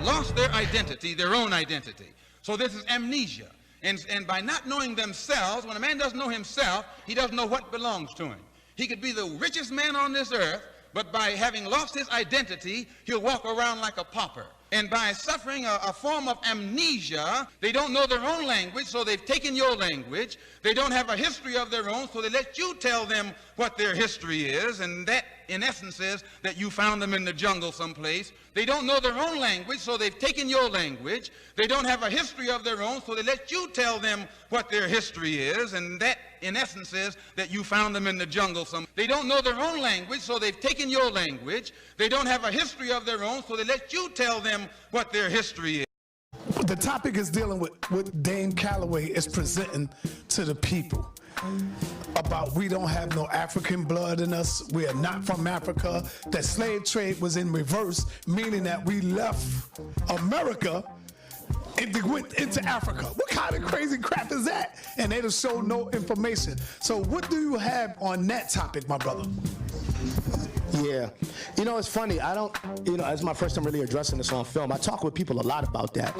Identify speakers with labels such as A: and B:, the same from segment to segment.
A: lost their identity, their own identity. So this is amnesia. And by not knowing themselves, when a man doesn't know himself, he doesn't know what belongs to him. He could be the richest man on this earth, but by having lost his identity, he'll walk around like a pauper. And by suffering a form of amnesia, they don't know their own language, so they've taken your language. They don't have a history of their own, so they let you tell them what their history is, and that, in essence, is that you found them in the jungle someplace. They don't know their own language, so they've taken your language. They don't have a history of their own, so they let you tell them what their history is, and that, in essence, is that you found them in the jungle someplace. They don't know their own language, so they've taken your language. They don't have a history of their own, so they let you tell them what their history is.
B: The topic is dealing with what Dane Calloway is presenting to the people about we don't have no African blood in us, we are not from Africa, that slave trade was in reverse, meaning that we left America and went into Africa. What kind of crazy crap is that? And they just show no information. So what do you have on that topic, my brother?
C: Yeah, you know, it's funny. I don't, you know, it's my first time really addressing this on film. I talk with people a lot about that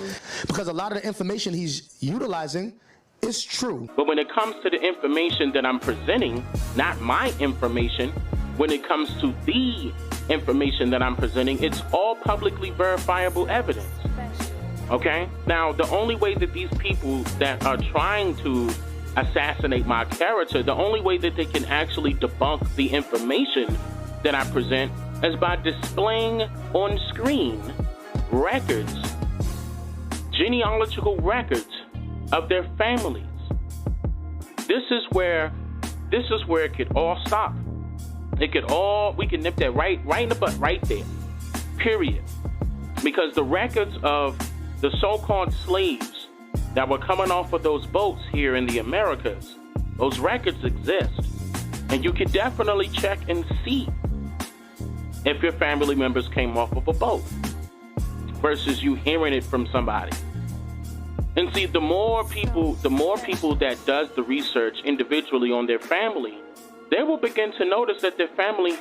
C: because a lot of the information he's utilizing is true.
D: But when it comes to the information that I'm presenting, not my information, when it comes to the information that I'm presenting, it's all publicly verifiable evidence. Okay? Now, the only way that these people that are trying to assassinate my character, the only way that they can actually debunk the information that I present is by displaying on screen records, genealogical records of their families. This is where it could all stop. It could all, we can nip that right in the butt right there, period. Because the records of the so-called slaves that were coming off of those boats here in the Americas, those records exist. And you can definitely check and see if your family members came off of a boat versus you hearing it from somebody. And see, the more people that does the research individually on their family, they will begin to notice that their family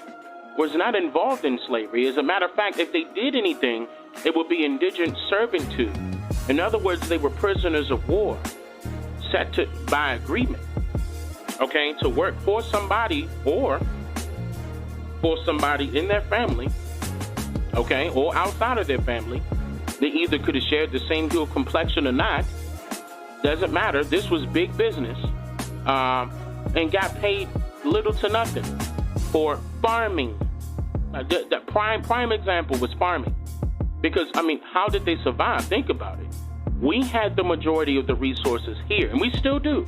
D: was not involved in slavery. As a matter of fact, if they did anything, it would be indigent servitude. In other words, they were prisoners of war, set to by agreement, okay, to work for somebody or for somebody in their family, okay, or outside of their family. They either could have shared the same hue of complexion or not. Doesn't matter. This was big business, and got paid little to nothing for farming. The prime example was farming. Because, I mean, how did they survive? Think about it. We had the majority of the resources here, and we still do.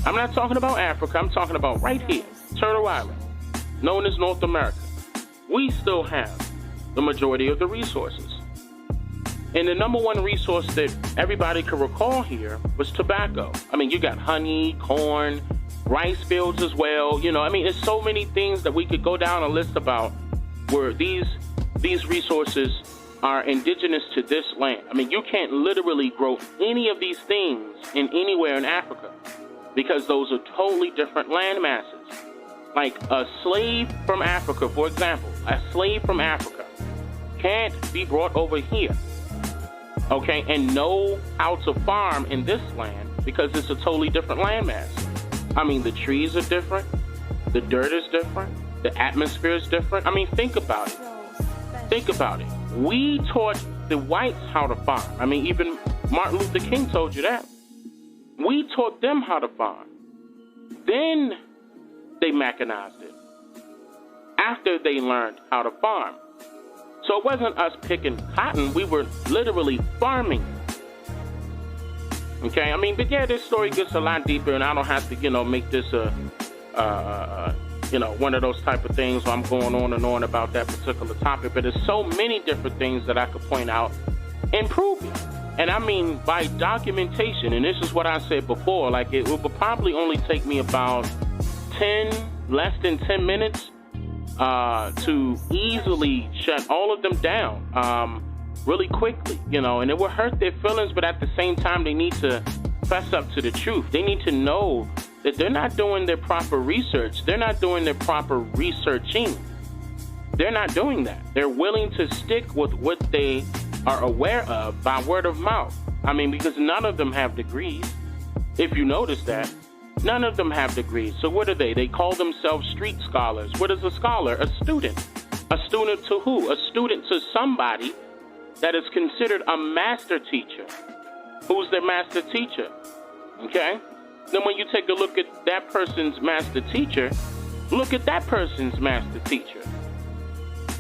D: I'm not talking about Africa. I'm talking about right here, Turtle Island, known as North America. We still have the majority of the resources. And the number one resource that everybody could recall here was tobacco. I mean, you got honey, corn, rice fields as well. You know, I mean, there's so many things that we could go down a list about where these resources are indigenous to this land. I mean, you can't literally grow any of these things in anywhere in Africa because those are totally different land masses. Like a slave from Africa, for example, a slave from Africa can't be brought over here, okay, and know how to farm in this land because it's a totally different landmass. I mean, the trees are different, the dirt is different, the atmosphere is different. I mean, think about it. Think about it. We taught the whites how to farm. I mean, even Martin Luther King told you that. We taught them how to farm. Then they mechanized it after they learned how to farm. So it wasn't us picking cotton. We were literally farming. Okay, I mean, but yeah, this story gets a lot deeper, and I don't have to, make this one of those type of things where I'm going on and on about that particular topic. But there's so many different things that I could point out and prove it. And I mean, by documentation, and this is what I said before, like it would probably only take me about less than 10 minutes to easily shut all of them down really quickly, and it will hurt their feelings, but at the same time, they need to fess up to the truth. They need to know that they're not doing their proper research. They're not doing their proper researching. They're not doing that. They're willing to stick with what they are aware of by word of mouth. I mean, because none of them have degrees. If you notice that, none of them have degrees. So what are they? They call themselves street scholars. What is a scholar? A student. A student to who? A student to somebody that is considered a master teacher. Who's their master teacher? Okay? Then when you take a look at that person's master teacher, look at that person's master teacher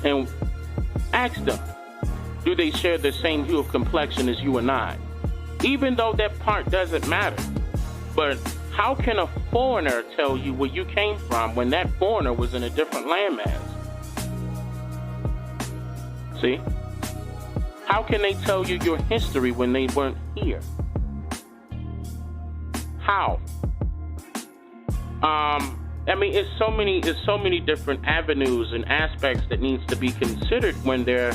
D: and ask them, do they share the same hue of complexion as you and I? Even though that part doesn't matter. But how can a foreigner tell you where you came from when that foreigner was in a different landmass? See? How can they tell you your history when they weren't here? How? I mean, it's so many different avenues and aspects that needs to be considered when they're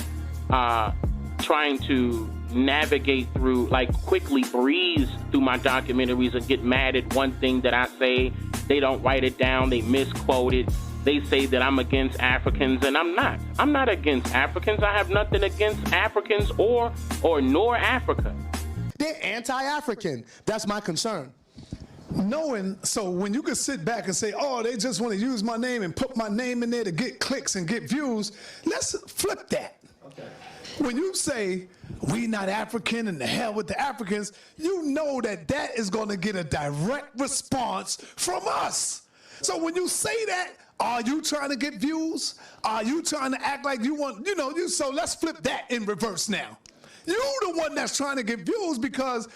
D: trying to navigate through, like quickly breeze through my documentaries and get mad at one thing that I say. They don't write it down. They misquote it. They say that I'm against Africans, and I'm not. I'm not against Africans. I have nothing against Africans or nor Africa.
C: They're anti-African. That's my concern.
B: Knowing, so when you can sit back and say, oh, they just want to use my name and put my name in there to get clicks and get views, let's flip that. Okay. When you say, we not African and the hell with the Africans, you know that that is going to get a direct response from us. So when you say that, are you trying to get views? Are you trying to act like you want, so let's flip that in reverse now. You're the one that's trying to get views because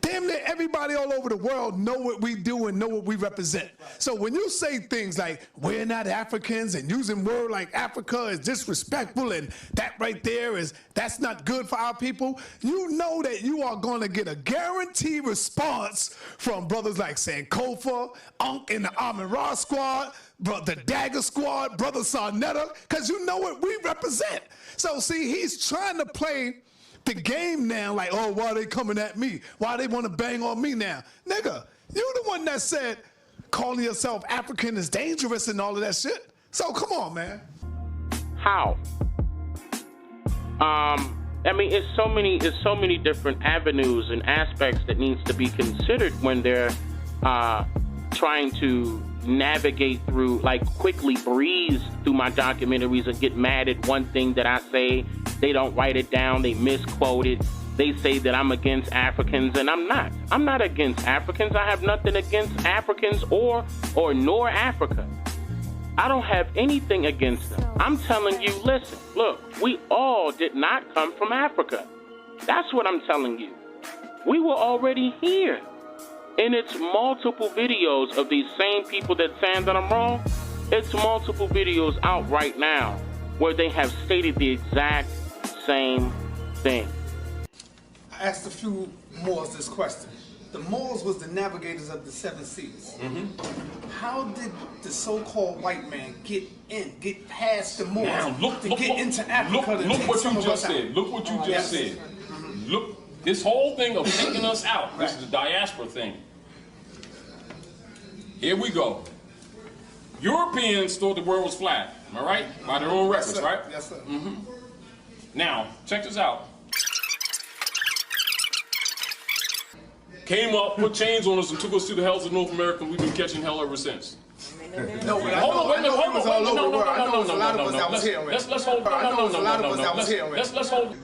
B: damn near everybody all over the world know what we do and know what we represent. So when you say things like, we're not Africans, and using word like Africa is disrespectful, and that right there that's not good for our people, you know that you are going to get a guaranteed response from brothers like Sankofa, Unk in the Amin Ra squad, the Dagger squad, brother SANETER, because you know what we represent. So see, he's trying to play the game now, like, oh, why are they coming at me? Why they want to bang on me now? Nigga, you the one that said calling yourself African is dangerous and all of that shit. So come on, man.
D: How? I mean, it's so many different avenues and aspects that needs to be considered when they're trying to navigate through, like quickly breeze through my documentaries and get mad at one thing that I say. They don't write it down. They misquote it. They say that I'm against Africans, and I'm not. I'm not against Africans. I have nothing against Africans or nor Africa. I don't have anything against them. I'm telling you, listen, look, we all did not come from Africa. That's what I'm telling you. We were already here. And it's multiple videos of these same people that saying that I'm wrong. It's multiple videos out right now where they have stated the exact same thing.
E: I asked a few Moors this question. The Moors was the navigators of the 7 seas. Mm-hmm. How did the so-called white man get past the Moors get into Africa?
F: Look what you just said. Look what you just said. Mm-hmm. Look. This whole thing of taking us out, this is the diaspora thing. Here we go. Europeans thought the world was flat, am I right? By their own records, right?
E: Yes, sir.
F: Mm-hmm. Now, check this out. Came up, put chains on us, and took us to the hells of North America, and we've been catching hell ever since.
E: No, but hold on, wait a minute, hold on. I know there's a lot of us that was here already.
F: Let's hold.
E: I know there's a lot of us that was here already.
F: Let's hold.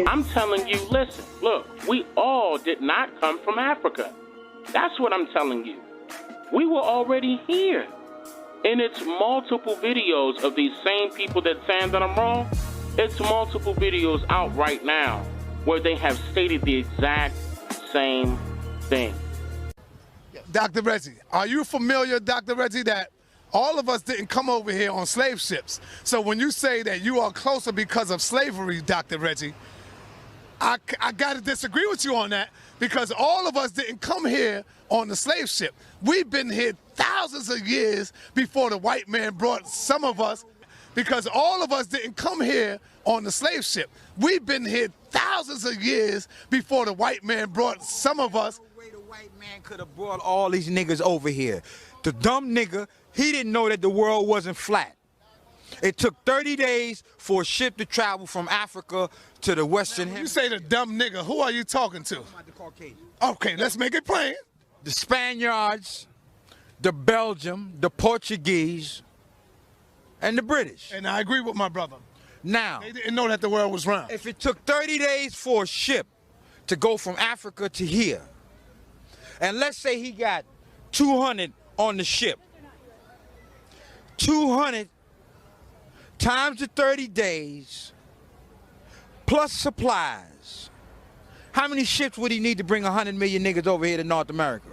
D: I'm telling you, listen, look, we all did not come from Africa. That's what I'm telling you. We were already here. And it's multiple videos of these same people that saying that I'm wrong. It's multiple videos out right now where they have stated the exact same thing.
B: Dr. Reggie, are you familiar, Dr. Reggie, that all of us didn't come over here on slave ships? So when you say that you are closer because of slavery, Dr. Reggie, I got to disagree with you on that, because all of us didn't come here on the slave ship. We've been here thousands of years before the white man brought some of us, because all of us didn't come here on the slave ship. We've been here thousands of years before the white man brought some of us.
G: The way the white man could have brought all these niggas over here. The dumb nigga, he didn't know that the world wasn't flat. It took 30 days for a ship to travel from Africa to the Western
B: When you
G: Hemisphere.
B: say the dumb nigga, who are you talking to?
G: The Caucasian.
B: Okay, let's make it plain.
G: The Spaniards, the Belgium, the Portuguese, and the British.
B: And I agree with my brother.
G: Now,
B: They didn't know that the world was round.
G: if it took 30 days for a ship to go from Africa to here, and let's say he got 200 on the ship, 200 times the 30 days, plus supplies, how many ships would he need to bring 100 million niggas over here to North America?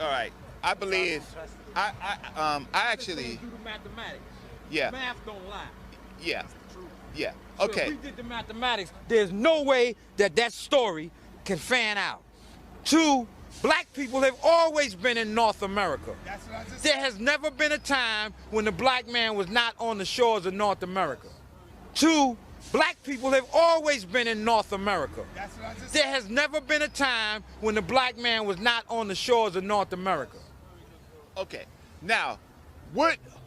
H: All right. I believe. I actually.
G: Do the mathematics.
H: Yeah.
G: Math don't lie.
H: Yeah. Yeah.
G: So
H: Okay.
G: if we did the mathematics, there's no way that that story can fan out. Two, black people have always been in North America.
B: That's what I just
G: There has never been a time when the black man was not on the shores of North America. Two, black people have always been in North America.
B: That's what I just
G: There has never been a time when the black man was not on the shores of North America.
H: Okay. Now,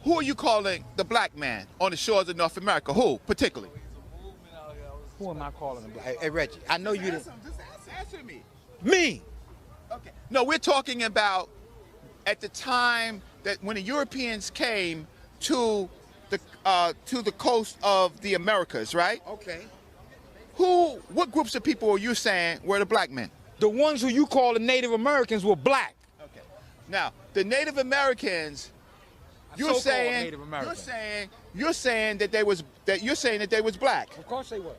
H: who are you calling the black man on the shores of North America? Who, particularly?
G: Who am I calling him? Hey, Reggie, I know you didn't.
H: Just answer me.
G: Me.
H: Okay. No, we're talking about at the time that when the Europeans came to the coast of the Americas, right?
G: Okay.
H: What groups of people are you saying were the black men?
G: The ones who you call the Native Americans were black.
H: Okay. Now, the Native Americans, you're
G: So-called
H: saying
G: Native Americans.
H: you're saying that they was black.
G: Of course they were.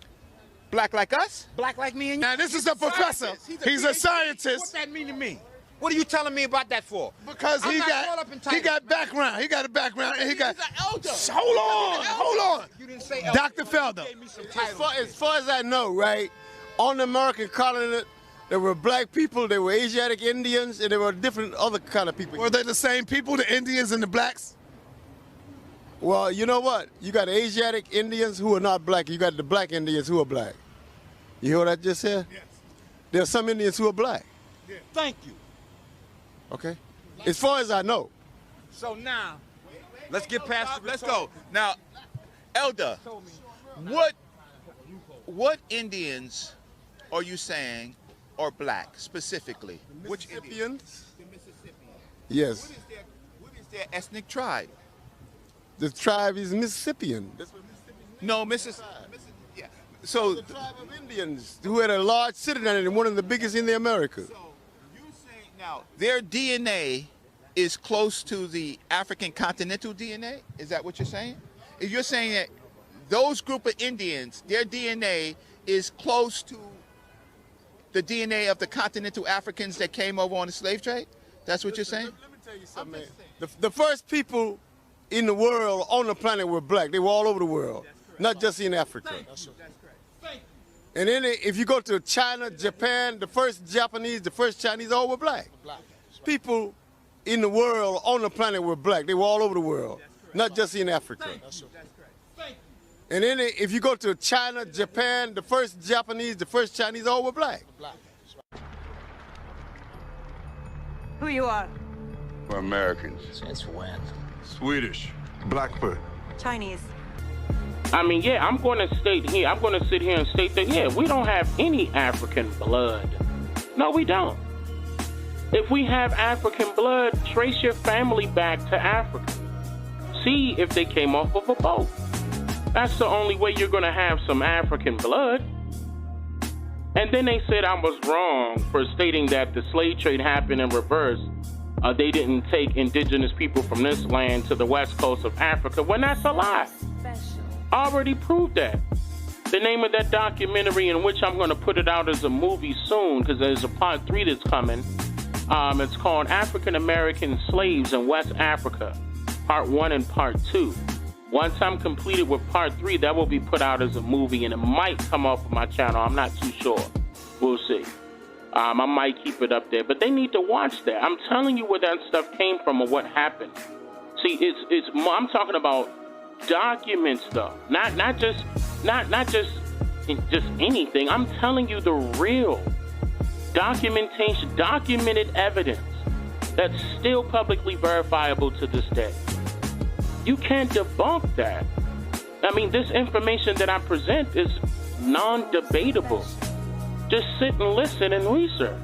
H: Black like us?
G: Black like me and you.
B: Now this is a professor. He's a
G: What's
B: scientist
G: that mean to me? What are you telling me about that for?
B: because
G: I'm
B: he
G: not caught up in
B: got
G: titles.
B: background. He got a background and he got.
H: He's an elder.
B: Hold on.
G: You didn't say elder.
B: Dr. Felder.
G: You gave me some titles.
I: As far as I know, right, on the American continent, there were black people, there were Asiatic Indians, and there were different other kind of people.
B: Were they the same people, the Indians and the blacks?
I: Well, you know what? You got Asiatic Indians who are not black. You got the black Indians who are black. You hear what I just said?
B: Yes.
I: There are some Indians who are black,
G: Thank you.
I: okay? As far as I know.
G: So now, let's get past the
H: Let's go. Now, Elder, what Indians are you saying are black specifically? Which Indians?
I: Mississippians?
H: The Mississippians.
I: Yes.
H: What is their ethnic tribe?
I: The tribe is Mississippian. That's what Mississippi means.
H: No, Mississippi. Yeah. So,
I: The tribe of Indians who had a large city down there, and one of the biggest in the Americas.
H: so you're saying now their DNA is close to the African continental DNA? Is that what you're saying? You're saying that those group of Indians, their DNA is close to the DNA of the continental Africans that came over on the slave trade? That's what you're saying?
I: Let me tell you something, man. The first people in the world on the planet were black. They were all over the world, not just in Africa. And then if you go to China, Japan, the first Japanese, the first Chinese, all were black. People in the world on the planet were black. They were all over the world, not just in Africa. And then if you go to China, Japan, the first Japanese, the first Chinese, all were black.
J: Who you are?
K: We're Americans.
L: Since when?
K: Swedish.
M: Blackfoot.
J: Chinese.
D: I mean, yeah, I'm going to sit here and state that, yeah, we don't have any African blood. No, we don't. If we have African blood, trace your family back to Africa. See if they came off of a boat. That's the only way you're going to have some African blood. And then they said I was wrong for stating that the slave trade happened in reverse. They didn't take indigenous people from this land to the west coast of Africa. When that's a lie. I already proved that. The name of that documentary, in which I'm going to put it out as a movie soon, because there's a part 3 that's coming. It's called African American Slaves in West Africa, part 1 and part 2. Once I'm completed with part 3, that will be put out as a movie, and it might come off of my channel. I'm not too sure. We'll see. I might keep it up there, but they need to watch that. I'm telling you where that stuff came from or what happened. See, I'm talking about documents, though, not just anything. I'm telling you the real documentation, documented evidence that's still publicly verifiable to this day. You can't debunk that. I mean, this information that I present is non-debatable. Just sit and listen and research.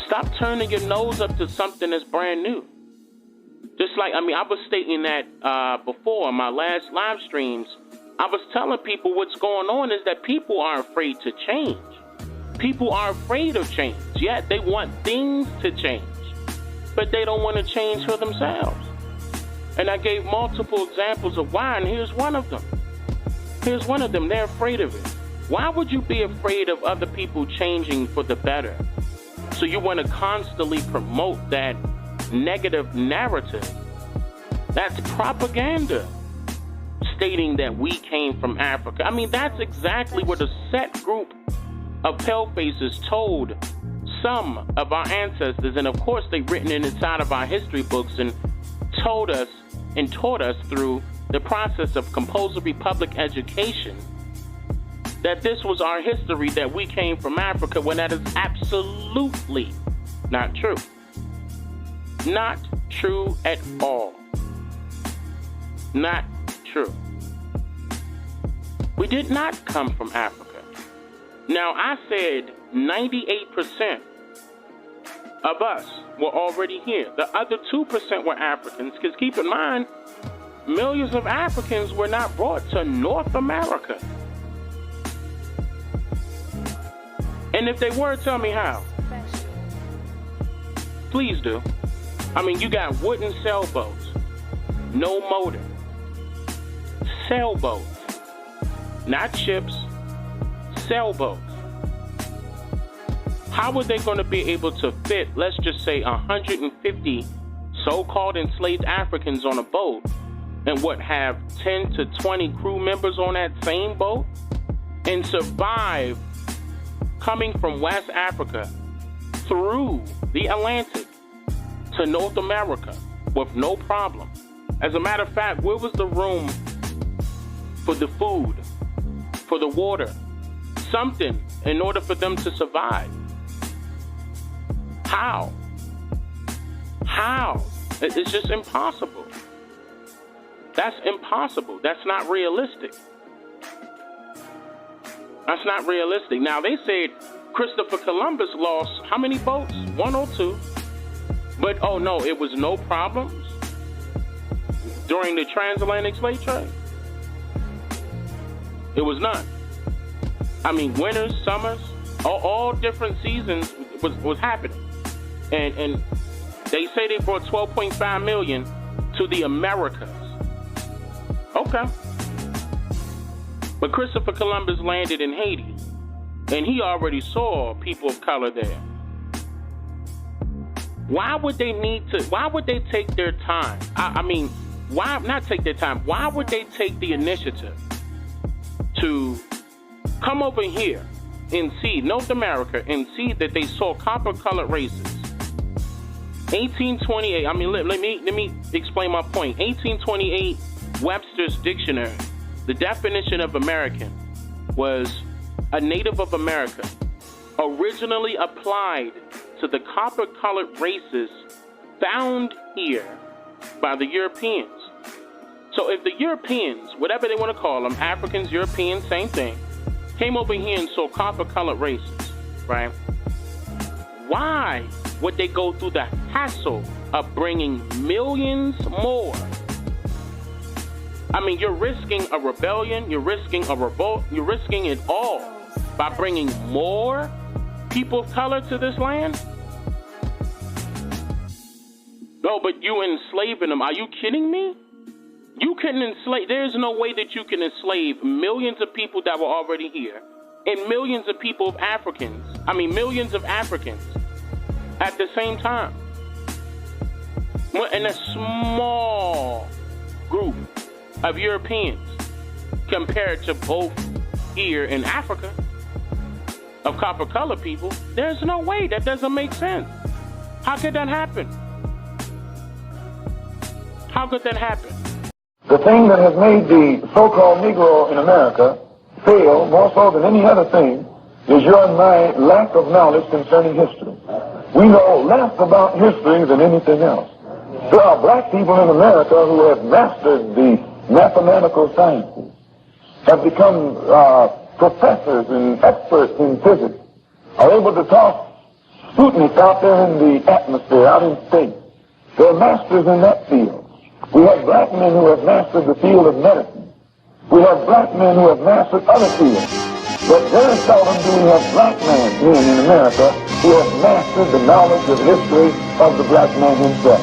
D: Stop turning your nose up to something that's brand new. Just like, I mean, I was stating that before in my last live streams. I was telling people what's going on is that people are afraid to change. People are afraid of change, yet they want things to change, but they don't want to change for themselves. And I gave multiple examples of why, and here's one of them. Here's one of them. They're afraid of it. Why would you be afraid of other people changing for the better? So you want to constantly promote that negative narrative. That's propaganda, stating that we came from Africa. I mean, that's exactly what a set group of palefaces told some of our ancestors, and of course they've written it inside of our history books and told us and taught us through the process of compulsory public education that this was our history, that we came from Africa, when that is absolutely not true. Not true at all. Not true. We did not come from Africa. Now, I said 98% of us were already here. The other 2% were Africans, because keep in mind, millions of Africans were not brought to North America. And if they were, tell me how. Please do. I mean, you got wooden sailboats, no motor. Sailboats, not ships, sailboats. How were they going to be able to fit, let's just say, 150 so-called enslaved Africans on a boat, and what, have 10 to 20 crew members on that same boat, and survive coming from West Africa through the Atlantic to North America with no problem? As a matter of fact, where was the room for the food, for the water, something in order for them to survive? How? How? It's just impossible. That's impossible. That's not realistic. That's not realistic. Now, they said Christopher Columbus lost how many boats? 102. But, oh no, it was no problems during the transatlantic slave trade. It was none. I mean, winters, summers, all different seasons was happening. And they say they brought 12.5 million to the Americas. Okay. But Christopher Columbus landed in Haiti, and he already saw people of color there. Why would they take their time? I mean, why not take their time? Why would they take the initiative to come over here and see North America and see that they saw copper-colored races? 1828. I mean, let me explain my point. 1828, Webster's dictionary. The definition of American was a native of America, originally applied to the copper-colored races found here by the Europeans. So if the Europeans, whatever they want to call them, Africans, Europeans, same thing, came over here and saw copper-colored races, right? Why would they go through the hassle of bringing millions more? I mean, you're risking a rebellion, you're risking a revolt, you're risking it all by bringing more people of color to this land? No, but you enslaving them. Are you kidding me? You couldn't enslave. There's no way that you can enslave millions of people that were already here and millions of people of millions of Africans at the same time. In a small group of Europeans compared to both here in Africa of copper-colored people. There's no way. That doesn't make sense. How could that happen? How could that happen?
L: The thing that has made the so-called Negro in America fail more so than any other thing is your and my lack of knowledge concerning history. We know less about history than anything else. There are black people in America who have mastered the mathematical sciences, have become professors and experts in physics, are able to toss Sputnik out there in the atmosphere, out in space. They're masters in that field. We have black men who have mastered the field of medicine. We have black men who have mastered other fields. But very seldom do we have black men in America who have mastered the knowledge of history of the black man himself.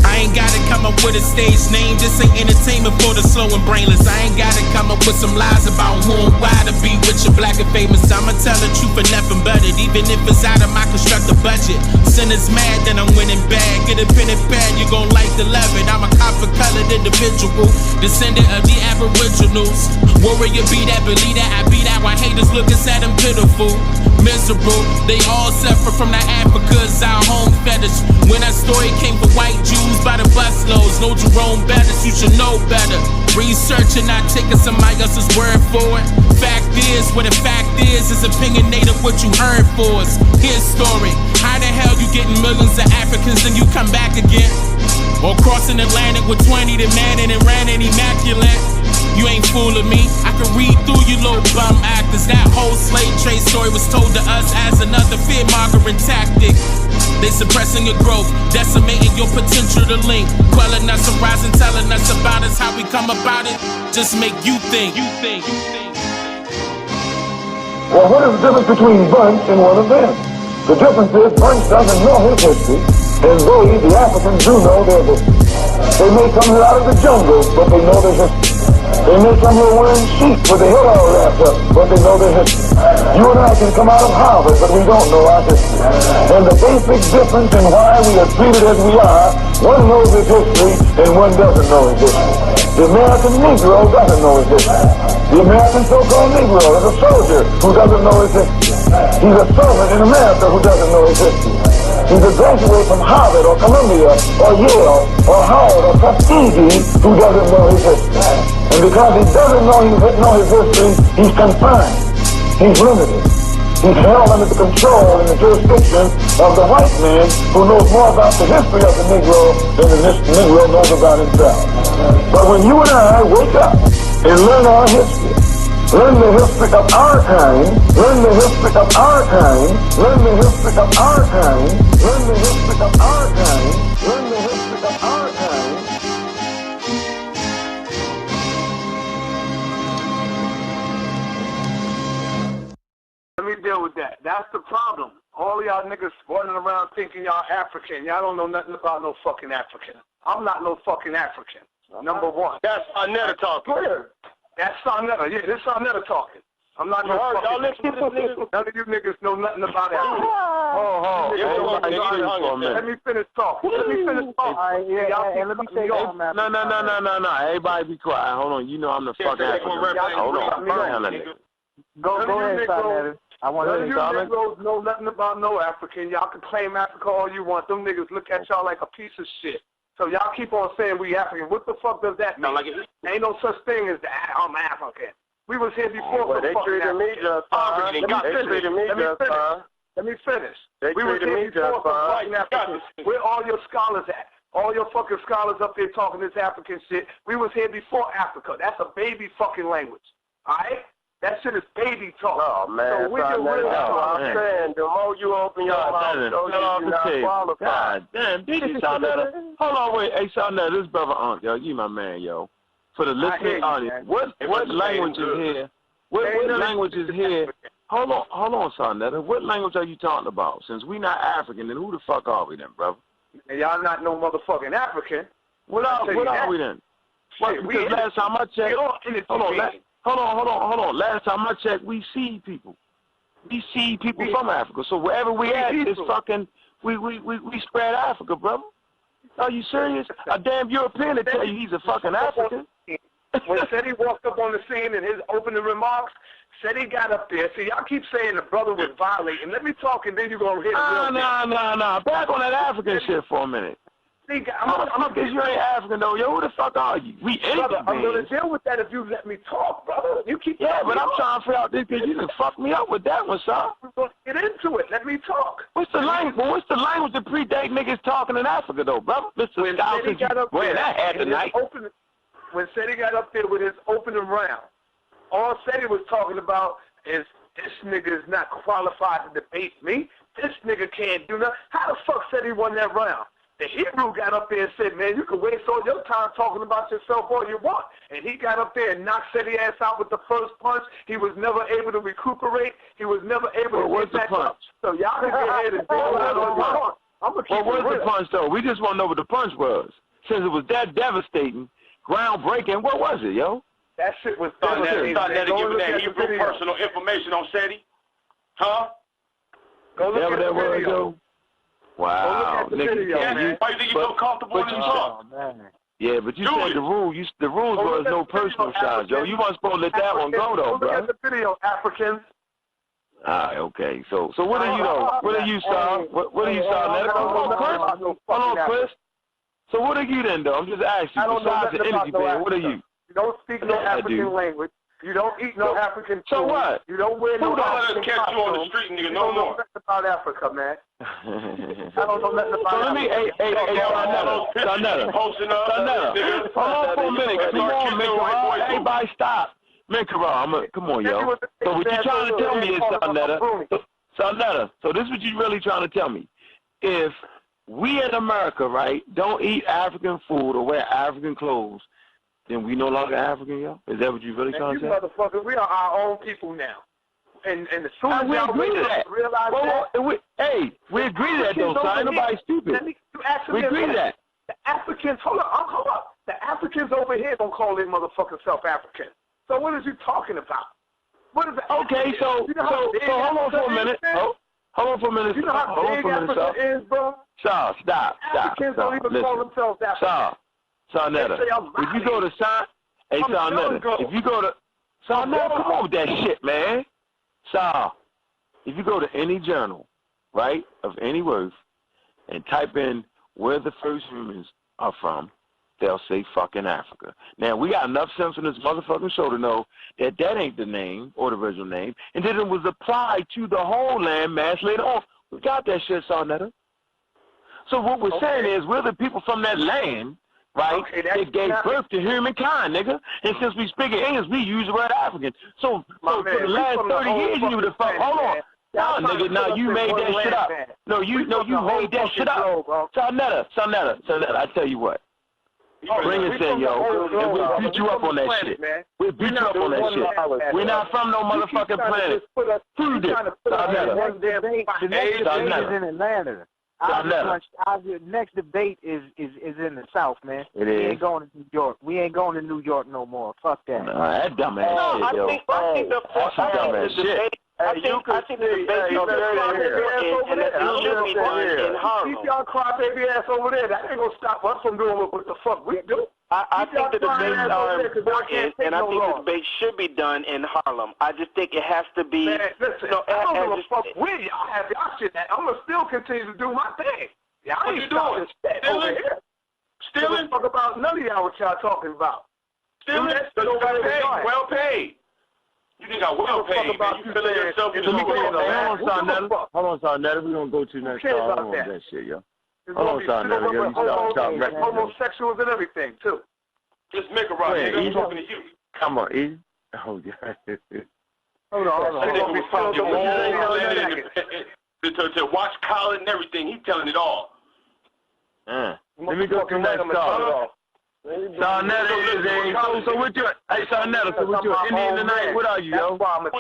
M: I ain't gotta come up with a stage name, this ain't entertainment for the slow and brainless. I ain't gotta come up with some lies about who and why to be rich and black and famous. I'ma tell the truth and nothing but it, even if it's out of my constructed budget. Sinners mad, then I'm winning bad. Get a pen and pad, you gon' like the love it. I'm a copper-colored individual, descendant of the aboriginals. Warrior be that, believe that, I be that. Why haters looking sad and pitiful, miserable. They all suffer from the Africa's our home fetish. When that story came for white Jews by the busloads, no Jerome Bettis, you should know better. Researching, not taking somebody else's word for it. Fact is, what the fact is opinionated what you heard for us. His story, how the hell you getting millions of Africans and you come back again? Or crossing Atlantic with 20 to man and ran an immaculate. You ain't fooling me, I can read through you little bum actors. That whole slave trade story was told to us as another fear-mongering tactic. They suppressing your growth, decimating your potential to link, quelling us and rising, telling us about us, how we come about it. Just make you think.
L: Well, what is the difference between Bunch and one of them? The difference is Bunch doesn't know his history, and they, the Africans, do know their history. They may come here out of the jungle, but they know their history. They may come here wearing sheep with their head all wrapped up, but they know their history. You and I can come out of Harvard, but we don't know our history. And the basic difference in why we are treated as we are, one knows his history and one doesn't know his history. The American Negro doesn't know his history. The American so-called Negro is a soldier who doesn't know his history. He's a servant in America who doesn't know his history. He's a graduate from Harvard or Columbia or Yale or Howard or Tuskegee who doesn't know his history. And because he doesn't know his history, he's confined. He's limited. He's held under the control and the jurisdiction of the white man who knows more about the history of the Negro than the Negro knows about himself. But when you and I wake up and learn our history, learn the history of our kind, learn the history of our kind, learn the history of our kind, learn the history of our kind, learn the history of our kind.
E: Let me deal with that. That's the problem. All y'all niggas running around thinking y'all African. Y'all don't know nothing about no fucking African. I'm not no fucking African. Number one.
I: That's SANETER talking.
E: That's SANETER. Yeah, this SANETER talking. I'm not no fucking.
I: Y'all listen to this nigga?
E: None of you niggas know nothing about Africa. Let me finish talking. Let me finish talking.
N: And let me say
I: No. Everybody be quiet. Hold on. You know I'm the fucking African. Hold on.
N: Go ahead, SANETER. I want to
E: hear you Negroes know nothing about no African. Y'all can claim Africa all you want. Them niggas look at y'all like a piece of shit. So y'all keep on saying we African. What the fuck does that mean? Ain't no such thing as that. I'm African. We was here before.
I: Well, they treated me just fine.
E: Let me finish. We was here before some white Africans. Where all your scholars at? All your fucking scholars up there talking this African shit. We was here before Africa. That's a baby fucking language. All right? That shit is baby talk.
I: Oh, man.
E: So
I: I'm saying, the more you open your mouth, you're not qualified.
F: God damn, did you SANETER? Hold on, wait. Hey, SANETER, this brother Unc, yo, you my man, yo. For the listening audience, what language is here? What language is here? Hold on, SANETER. What language are you talking about? Since we not African, then who the fuck are we then, brother?
E: And y'all not no motherfucking African.
F: What are we then? Because last time I checked, hold on. Last time I checked, we see people. We see people from Africa. So wherever we at, it's fucking, we spread Africa, brother. Are you serious? A damn European to tell you he's a fucking African.
E: When Seti walked up on the scene in his opening remarks, Seti got up there. See, y'all keep saying the brother was violating. Let me talk and then you're going to hit the real
F: Nah. Back on that African shit for a minute. I'm because you ain't African though, yo. Who the fuck are you? We anything,
O: brother, I'm gonna deal with that if you let me talk, brother. You keep
F: but I'm trying to figure out this because you done fuck me up with that one, son.
O: Get into it. Let me talk.
F: What's the language? What's the language that predate niggas talking in Africa though, brother? Mr. Scott,
O: got up
F: wearing that hat tonight.
O: When Seti got up there with his opening round, all Seti was talking about is this nigga is not qualified to debate me. This nigga can't do nothing. How the fuck Seti won that round? The Hebrew got up there and said, man, you can waste all your time talking about yourself all you want. And he got up there and knocked Seti ass out with the first punch. He was never able to recuperate. He was never able to get back up. So y'all can go ahead and bail out all you want. I'm gonna keep
F: what was the punch though? We just want to know what the punch was. Since it was that devastating, groundbreaking, what was it, yo?
O: That shit was
K: devastating. Giving that Hebrew personal information on Seti? Huh?
O: Go look at the video.
F: Wow.
K: Why do you think you're so comfortable in the talk?
F: Yeah, but you said the rules was no personal shots, yo. You weren't supposed to let that one go though, bro.
O: Look at the video, Africans.
F: Okay. So what are you though? What are you, Sal? What are you, Sal? Hold on, Chris. So what are you then, though? I'm just asking you. Besides the energy band, what are you?
O: You don't speak no African language. You don't eat no African food.
F: So what?
O: You don't wear no African
K: catch you on the street, nigga, no more.
O: I don't know nothing about Africa, man. I don't know nothing about
F: so let me, Sanetta. Hold on for a minute. Come on, Minkara. Everybody stop. Minkara, come on, yo. So what you trying to tell me is, Sanetta, so this is what you really trying to tell me. If we in America, right, don't eat African food or wear African clothes, then we no longer African, yo? Is that what you really trying to say?
O: You motherfuckers, we are our own people now. And as soon as
F: we agree to that.
O: Realize
F: we agree to that, though, son. Ain't nobody stupid. We agree to that.
O: The Africans, hold up. The Africans over here don't call their motherfucking self African. So what is you talking about? What is that?
F: Okay, so hold on for a minute. Hold on for a minute.
O: You know how big Africa is, bro?
F: Stop.
O: Africans don't even call themselves African.
F: Sanetta, if you go to Sanetta, if you go to Sanetta, come on with that shit, man. If you go to any journal, right, of any worth, and type in where the first humans are from, they'll say fucking Africa. Now, we got enough sense in this motherfucking show to know that that ain't the name or the original name, and then it was applied to the whole land mass later on. We got that shit, Sanetta. So what we're saying is we're the people from that land, right, that gave birth to humankind, nigga. And since we speak English, we use the word African. So for the last 30 years, you would have fucked. Hold on. No, nigga, no, you made that shit up. No, you made that shit up. Sanetta, I tell you what. Bring us in, yo, and we'll beat you up on that shit. We'll beat you up on that shit. We're not from no motherfucking planet. Prove it.
N: The next debate is in Atlanta. Our next debate is in the South, man.
F: We
N: ain't going to New York. We ain't going to New York no more. Fuck that.
F: Nah, that dumb ass shit, yo. That's some dumb ass shit.
O: I think the debate should be done in Harlem. Keep y'all crybaby ass over there. That ain't gonna stop us from doing what the fuck we do.
P: I think the debates are important, and I think the debate should be done in Harlem. I just think it has to be.
O: Man, listen, I don't give a fuck where y'all have y'all shit at. I'm gonna still continue to do my thing. Y'all ain't doing over here. Stealing? Fuck about none of y'all what y'all talking about.
K: Stealing? Well paid. You think I'm well paid, man. You feeling yourself in the
F: Hold on, Sanetta. We're going to go to next call. Hold on that shit, yo. Hold on, Sanetta.
O: Homosexuals and everything, too.
K: Just make a right, nigga. I'm talking to you.
F: Come on, Easy. Oh, yeah.
O: Hold on.
K: To watch Colin and everything. He's telling it all.
F: Let me go to next call. Sanetta, so what you? Hey, Sanetta, so what you? Indian tonight? What are you, yo?
K: Black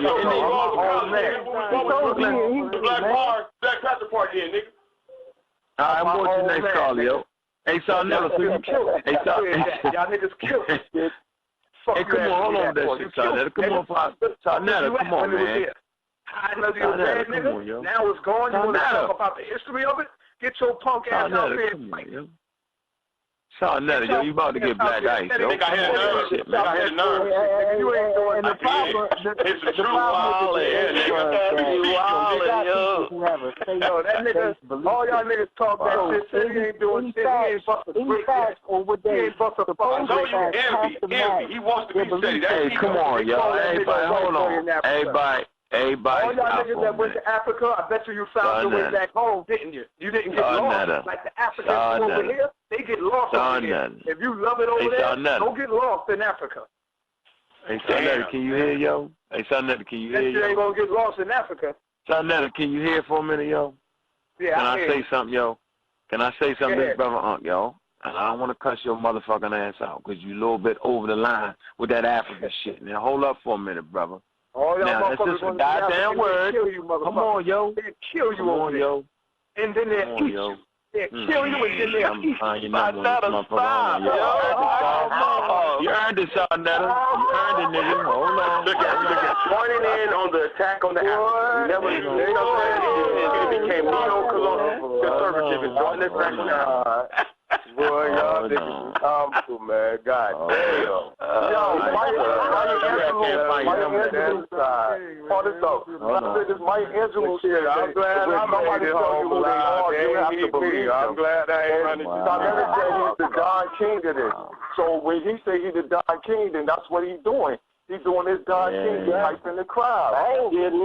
K: Panther Party here, nigga.
F: All right, I'm going to the next call, yo. Hey, Sanetta, so you kill it. Hey,
O: y'all niggas kill it.
F: Hey, come on, hold on that shit, Sanetta. Come on, Sanetta, come on, man.
O: I know you're a bad nigga. Now it's gone. You want to talk about the history of it? Get your punk ass out there and fight.
F: SANETER, yo, you about to get black ice, yo.
K: Think I hit a nerve. Think I hit a nerve.
N: You ain't doing the problem.
K: It's the truth. Wild,
N: yo, that nigga, all y'all niggas talk that shit. Said he ain't doing shit. He ain't busting a brick yet. He ain't busting a fucking brick.
K: Envy. He wants to be steady.
F: Hey, come on, yo. Everybody, hold on. Everybody.
N: All y'all niggas that went to Africa, I bet you found your way back home, didn't you? You didn't get lost. Like the Africans over here, they get lost over here. If you love it over there, don't get lost in Africa.
F: Hey, SANETER, can you hear, yo? Hey, SANETER, can you hear, yo?
N: You ain't gonna get lost in Africa.
F: SANETER, can you hear for a minute, yo?
N: Yeah,
F: Can I say something, yo? Can I say something to this brother Unc, yo? And I don't want to cuss your motherfucking ass out because you a little bit over the line with that African shit. Now, hold up for a minute, brother. Now, that's just a goddamn word. Come on, yo.
N: They'll kill you over there.
F: Yo.
N: And then they'll eat you. They'll kill you and then they'll eat you.
F: You earned it, SANETER. You earned it, nigga. Hold on.
K: Look at joining in on the attack on the Africans. Never became neo-conservative and joined this back now.
O: Boy, y'all niggas is harmful, man. God damn. Yo, Maya Angelou side. Hold this up. This Maya Angelou shit. I'm glad somebody told you who they are. You have to believe. I'm glad I ain't running. SANETER said he's the Don King of this. So when he say he's the Don King, then that's what he's doing. He's doing his Don King hype in the crowd.
P: I ain't getting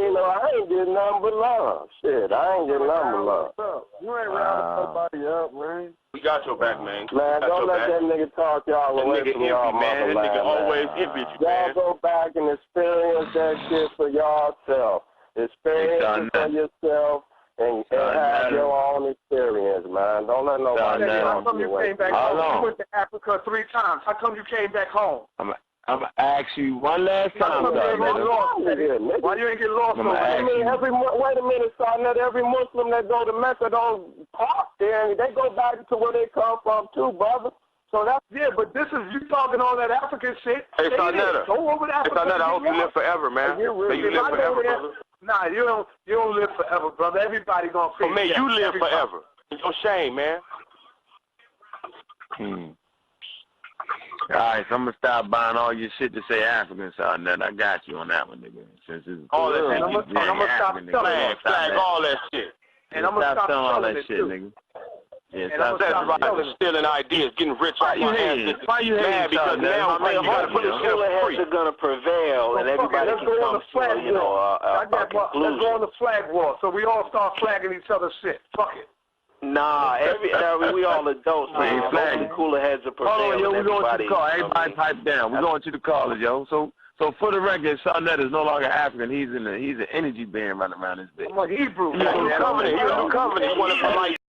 P: nothing but love. Shit, I ain't getting nothing but love.
O: You ain't rounding somebody up, man.
K: We got your back, man.
P: Man, don't let that nigga talk y'all away from y'all,
K: man. That nigga always envied you, man.
P: Y'all go back and experience that shit for y'allself. Experience it for yourself and have your own experience, man. Don't let nobody
N: How come you came back home? You went to Africa 3 times. How come you came back home?
F: I'm going to ask you one last time,
N: Why you ain't get lost over there?
P: Wait a minute, SANETER. Every Muslim that go to Mecca don't park there, and they go back to where they come from too, brother. So that's
N: but this is you talking all that African shit.
K: Hey, SANETER.
N: Go over to Africa.
K: Hey, SANETER, I hope you live forever, man. You live forever, brother.
N: Nah, you don't live forever, brother. Everybody gonna face
K: man, you live forever. Your shame, man.
F: All right, so I'm going to stop buying all your shit to say African, SANETER. I got you on that one, nigga. Since it's
K: all that shit. I'm going to stop selling flag all that shit.
N: And I'm going to stop
F: selling all that shit,
N: too.
F: nigga. Yeah,
K: that's right. Stealing ideas, getting rich off my hands.
F: Why you hating,
K: because now you got to put yourself free.
P: Are going to prevail, and everybody can come to a conclusion.
N: Let's go on the flag war, so we all start flagging each other's shit. Fuck it.
P: Nah, we all adults, man. The cooler heads are prevailing.
F: Hold on, yo, we going to the call. Everybody pipe down. We're going to the callers, yo. So for the record, SANETER is no longer African. He's an energy band running around this bitch.
N: I'm like Hebrew.
K: He's a new covenant. He's a new covenant. He wanted to like